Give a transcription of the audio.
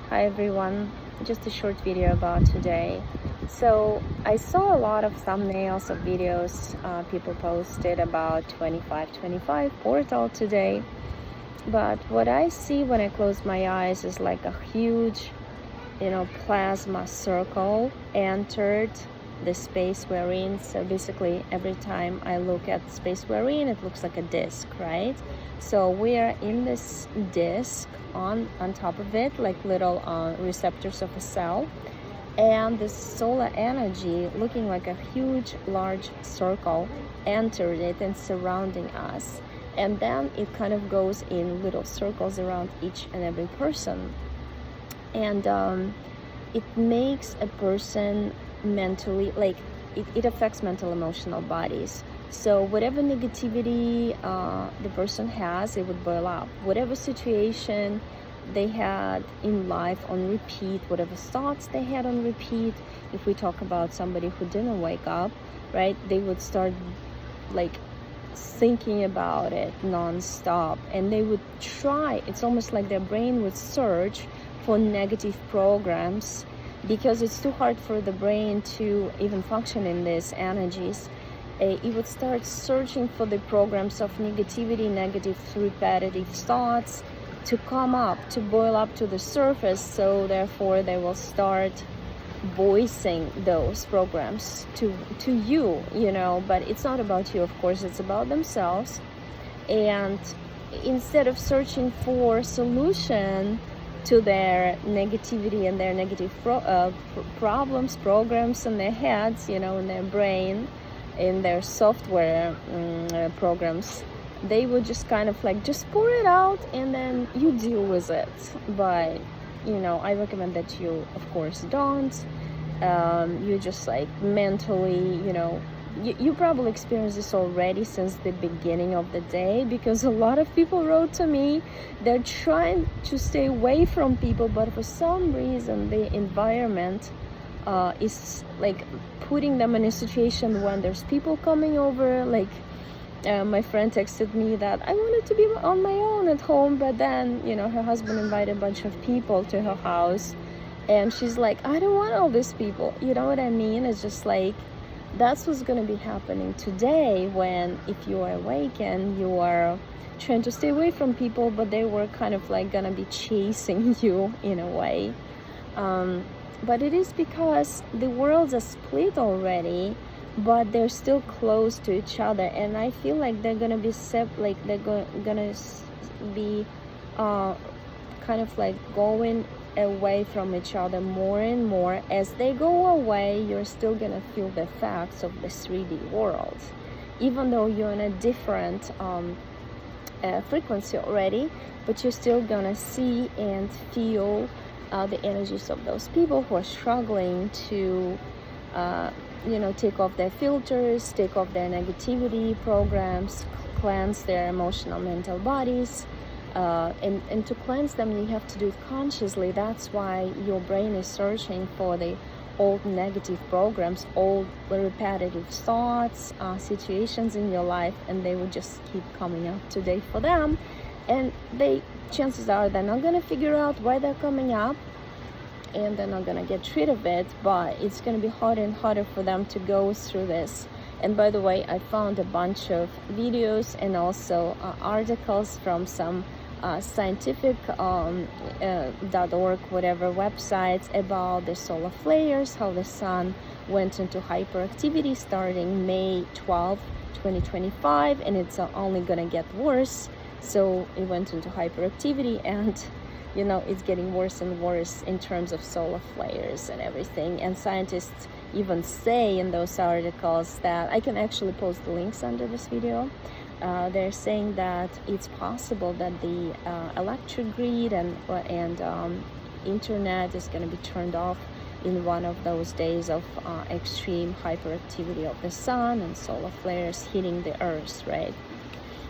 Hi everyone, just a short video about today. So I saw a lot of thumbnails of videos people posted about 2525 portal today, but what I see when I close my eyes is like a huge, plasma circle entered the space we're in. So basically every time I look at the space we're in, it looks like a disc, right? So we are in this disc, on top of it, like little receptors of a cell, and this solar energy, looking like a huge large circle, entered it and surrounding us, and then it kind of goes in little circles around each and every person, and it makes a person mentally, like it affects mental emotional bodies. So whatever negativity the person has, it would boil up. Whatever situation they had in life on repeat, whatever thoughts they had on repeat, if we talk about somebody who didn't wake up, right, they would start like thinking about it non-stop, and they would try, it's almost like their brain would search for negative programs, because it's too hard for the brain to even function in these energies. It would start searching for the programs of negativity, negative repetitive thoughts to come up, to boil up to the surface. So therefore they will start voicing those programs to you, but it's not about you, of course, it's about themselves. And instead of searching for solution to their negativity and their negative problems, programs in their heads, in their brain, in their software programs, they would just kind of like just pour it out and then you deal with it. But I recommend that you, of course, don't. You just like mentally, you probably experienced this already since the beginning of the day, because a lot of people wrote to me, they're trying to stay away from people, but for some reason the environment is like putting them in a situation when there's people coming over. Like my friend texted me that I wanted to be on my own at home, but then her husband invited a bunch of people to her house, and she's like, I don't want all these people. You know what I mean? It's just like, that's what's going to be happening today, when if you are awake and you are trying to stay away from people, but they were kind of like going to be chasing you in a way. But it is because the worlds are split already, but they're still close to each other, and I feel like they're gonna be gonna be kind of like going away from each other more and more. As they go away, you're still gonna feel the effects of the 3D world, even though you're in a different frequency already, but you're still gonna see and feel the energies of those people who are struggling to take off their filters, take off their negativity programs, cleanse their emotional mental bodies. And to cleanse them, you have to do it consciously. That's why your brain is searching for the old negative programs, old repetitive thoughts, situations in your life, and they will just keep coming up today for them. And chances are they're not going to figure out why they're coming up, and they're not going to get rid of it, but it's going to be harder and harder for them to go through this. And by the way, I found a bunch of videos and also articles from some scientific .org, whatever websites, about the solar flares, how the sun went into hyperactivity starting May 12, 2025, and it's only going to get worse. So it went into hyperactivity, and it's getting worse and worse in terms of solar flares and everything. And scientists even say in those articles that, I can actually post the links under this video, they're saying that it's possible that the electric grid and internet is going to be turned off in one of those days of extreme hyperactivity of the sun and solar flares hitting the earth, right?